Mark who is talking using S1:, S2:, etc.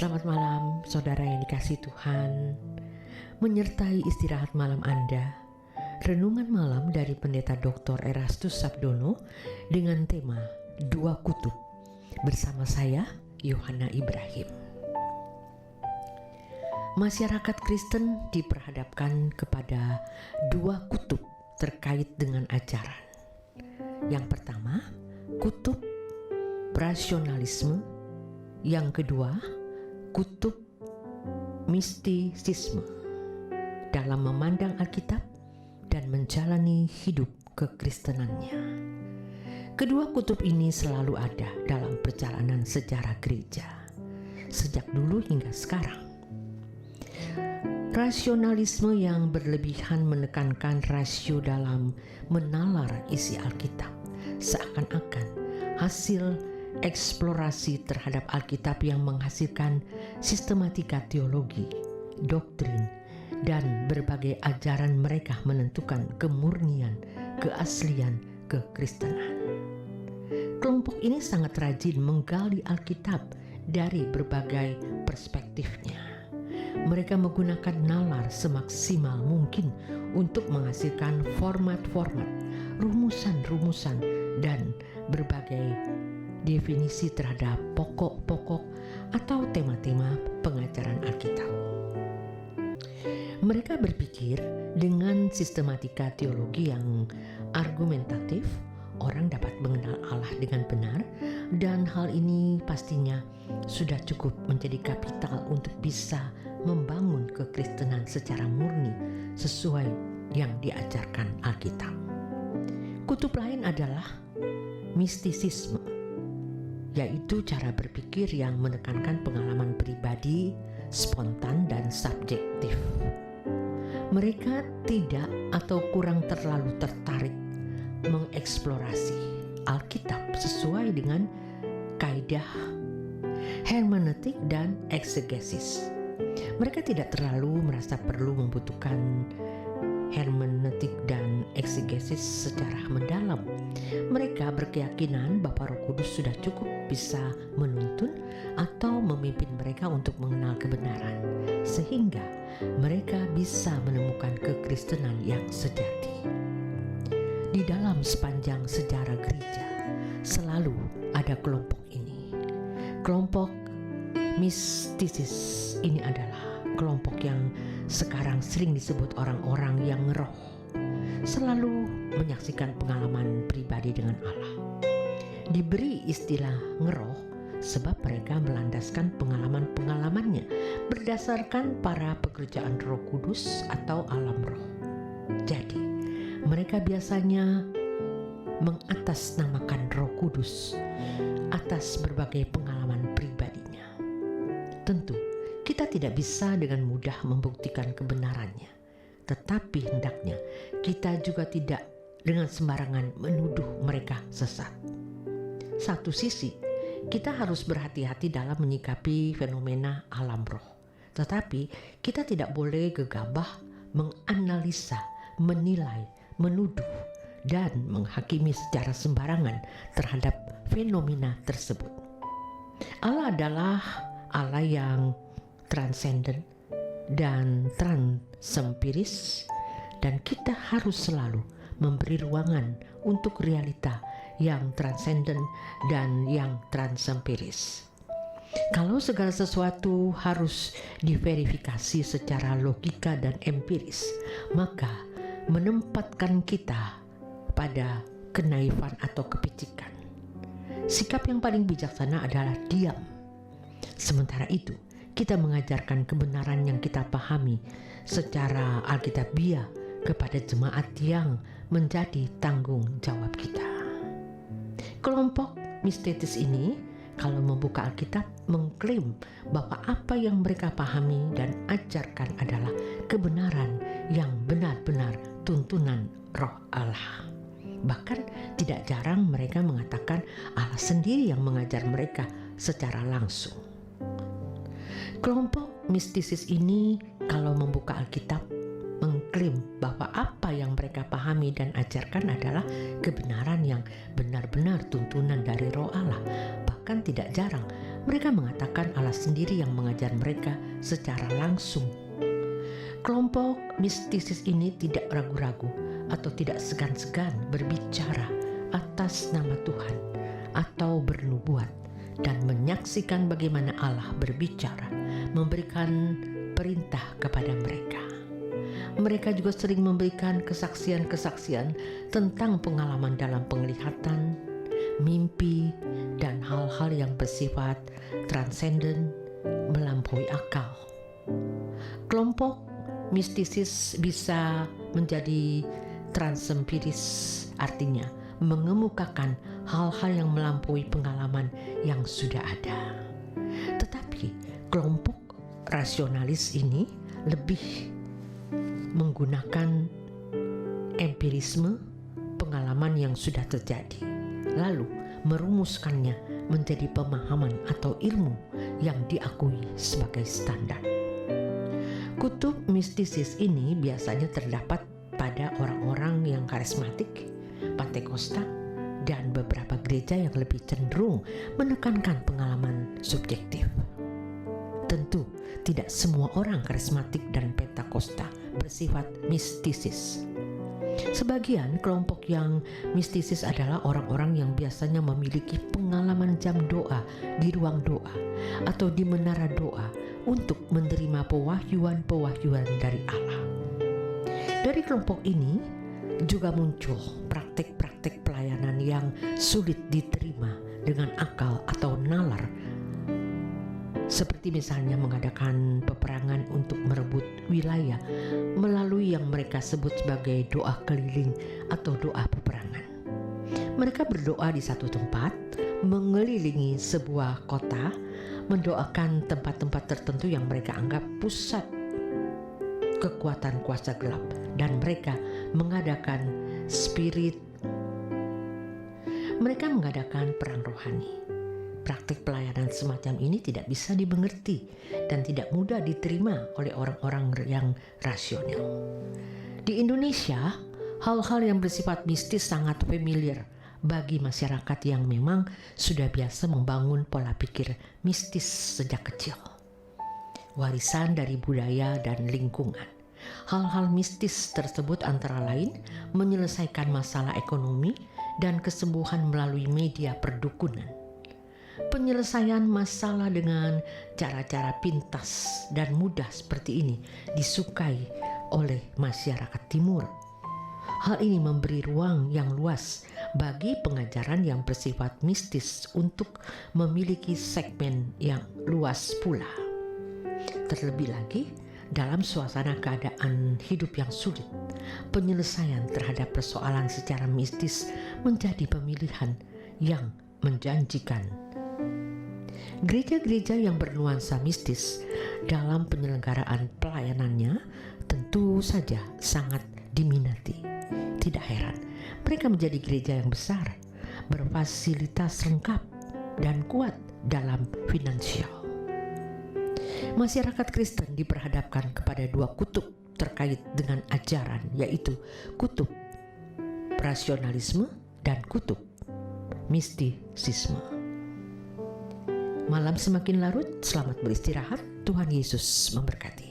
S1: Selamat malam, saudara yang dikasihi Tuhan. Menyertai istirahat malam Anda, renungan malam dari Pendeta Dr. Erastus Sabdono dengan tema Dua Kutub bersama saya, Yohana Ibrahim. Masyarakat Kristen diperhadapkan kepada dua kutub terkait dengan ajaran. Yang pertama, kutub rasionalisme. Yang kedua, kutub mistisisme dalam memandang Alkitab dan menjalani hidup kekristenannya. Kedua kutub ini selalu ada dalam perjalanan sejarah gereja, sejak dulu hingga sekarang. Rasionalisme yang berlebihan menekankan rasio dalam menalar isi Alkitab, seakan-akan hasil eksplorasi terhadap Alkitab yang menghasilkan sistematika teologi, doktrin, dan berbagai ajaran mereka menentukan kemurnian, keaslian kekristenan. Kelompok ini sangat rajin menggali Alkitab dari berbagai perspektifnya. Mereka menggunakan nalar semaksimal mungkin untuk menghasilkan format-format, rumusan-rumusan, dan berbagai definisi terhadap pokok-pokok atau tema-tema pengajaran Alkitab. Mereka berpikir dengan sistematika teologi yang argumentatif, orang dapat mengenal Allah dengan benar, dan hal ini pastinya sudah cukup menjadi kapital untuk bisa membangun kekristenan secara murni sesuai yang diajarkan Alkitab. Kutub lain adalah mistisisme, yaitu cara berpikir yang menekankan pengalaman pribadi, spontan, dan subjektif. Mereka tidak atau kurang terlalu tertarik mengeksplorasi Alkitab sesuai dengan kaidah hermeneutik dan eksegesis. Mereka tidak terlalu merasa perlu membutuhkan hermeneutik dan eksegesis secara mendalam. Mereka berkeyakinan bahwa Roh Kudus sudah cukup bisa menuntun atau memimpin mereka untuk mengenal kebenaran, sehingga mereka bisa menemukan kekristenan yang sejati. Di dalam sepanjang sejarah gereja, selalu ada kelompok ini. Kelompok mistisis ini adalah kelompok yang sekarang sering disebut orang-orang yang ngeroh, selalu menyaksikan pengalaman pribadi dengan Allah. Diberi istilah ngeroh sebab mereka melandaskan pengalaman-pengalamannya berdasarkan para pekerjaan Roh Kudus atau alam roh. Jadi, mereka biasanya mengatasnamakan Roh Kudus atas berbagai pengalaman pribadinya. Tentu, kita tidak bisa dengan mudah membuktikan kebenarannya, tetapi hendaknya kita juga tidak dengan sembarangan menuduh mereka sesat. Satu sisi, kita harus berhati-hati dalam menyikapi fenomena alam roh, tetapi kita tidak boleh gegabah menganalisa, menilai, menuduh, dan menghakimi secara sembarangan terhadap fenomena tersebut. Allah adalah Allah yang transenden dan transempiris, dan kita harus selalu memberi ruangan untuk realita yang transenden dan yang transempiris. Kalau segala sesuatu harus diverifikasi secara logika dan empiris, maka menempatkan kita pada kenaifan atau kepicikan. Sikap yang paling bijaksana adalah diam. Sementara itu, kita mengajarkan kebenaran yang kita pahami secara alkitabiah kepada jemaat yang menjadi tanggung jawab kita. Kelompok mistitis ini, kalau membuka Alkitab, mengklaim bahwa apa yang mereka pahami dan ajarkan adalah kebenaran yang benar-benar tuntunan Roh Allah. Bahkan tidak jarang mereka mengatakan Allah sendiri yang mengajar mereka secara langsung. Kelompok mistisis ini kalau membuka Alkitab mengklaim bahwa apa yang mereka pahami dan ajarkan adalah kebenaran yang benar-benar tuntunan dari Roh Allah. Bahkan tidak jarang Mereka mengatakan Allah sendiri yang mengajar mereka secara langsung. Kelompok mistisis ini tidak ragu-ragu atau tidak segan-segan berbicara atas nama Tuhan atau bernubuat dan menyaksikan bagaimana Allah berbicara, memberikan perintah kepada mereka. Mereka juga sering memberikan kesaksian-kesaksian tentang pengalaman dalam penglihatan, mimpi, dan hal-hal yang bersifat transenden, melampaui akal. Kelompok mistisis bisa menjadi transempiris, artinya mengemukakan hal-hal yang melampaui pengalaman yang sudah ada. Tetapi kelompok rasionalis ini lebih menggunakan empirisme, pengalaman yang sudah terjadi, lalu merumuskannya menjadi pemahaman atau ilmu yang diakui sebagai standar. Kutub mistisis ini biasanya terdapat pada orang-orang yang karismatik, Pantekosta, dan beberapa gereja yang lebih cenderung menekankan pengalaman subjektif. Tentu, tidak semua orang karismatik dan Pentakosta bersifat mistisis. Sebagian kelompok yang mistisis adalah orang-orang yang biasanya memiliki pengalaman jam doa di ruang doa atau di menara doa untuk menerima pewahyuan-pewahyuan dari Allah. Dari kelompok ini juga muncul praktik-praktik pelayanan yang sulit diterima dengan akal atau nalar, seperti misalnya mengadakan peperangan untuk merebut wilayah melalui yang mereka sebut sebagai doa keliling atau doa peperangan. Mereka berdoa di satu tempat, mengelilingi sebuah kota, mendoakan tempat-tempat tertentu yang mereka anggap pusat kekuatan kuasa gelap, dan mereka mengadakan perang rohani. Praktik pelayanan semacam ini tidak bisa dimengerti dan tidak mudah diterima oleh orang-orang yang rasional. Di Indonesia, hal-hal yang bersifat mistis sangat familiar bagi masyarakat yang memang sudah biasa membangun pola pikir mistis sejak kecil. Warisan dari budaya dan lingkungan. Hal-hal mistis tersebut antara lain menyelesaikan masalah ekonomi dan kesembuhan melalui media perdukunan. Penyelesaian masalah dengan cara-cara pintas dan mudah seperti ini disukai oleh masyarakat timur. Hal ini memberi ruang yang luas bagi pengajaran yang bersifat mistis untuk memiliki segmen yang luas pula. Terlebih lagi, dalam suasana keadaan hidup yang sulit, penyelesaian terhadap persoalan secara mistis menjadi pemilihan yang menjanjikan. Gereja-gereja yang bernuansa mistis dalam penyelenggaraan pelayanannya tentu saja sangat diminati. Tidak heran, mereka menjadi gereja yang besar, berfasilitas lengkap, dan kuat dalam finansial. Masyarakat Kristen diperhadapkan kepada dua kutub terkait dengan ajaran, yaitu kutub rasionalisme dan kutub mistisisme. Malam semakin larut, selamat beristirahat, Tuhan Yesus memberkati.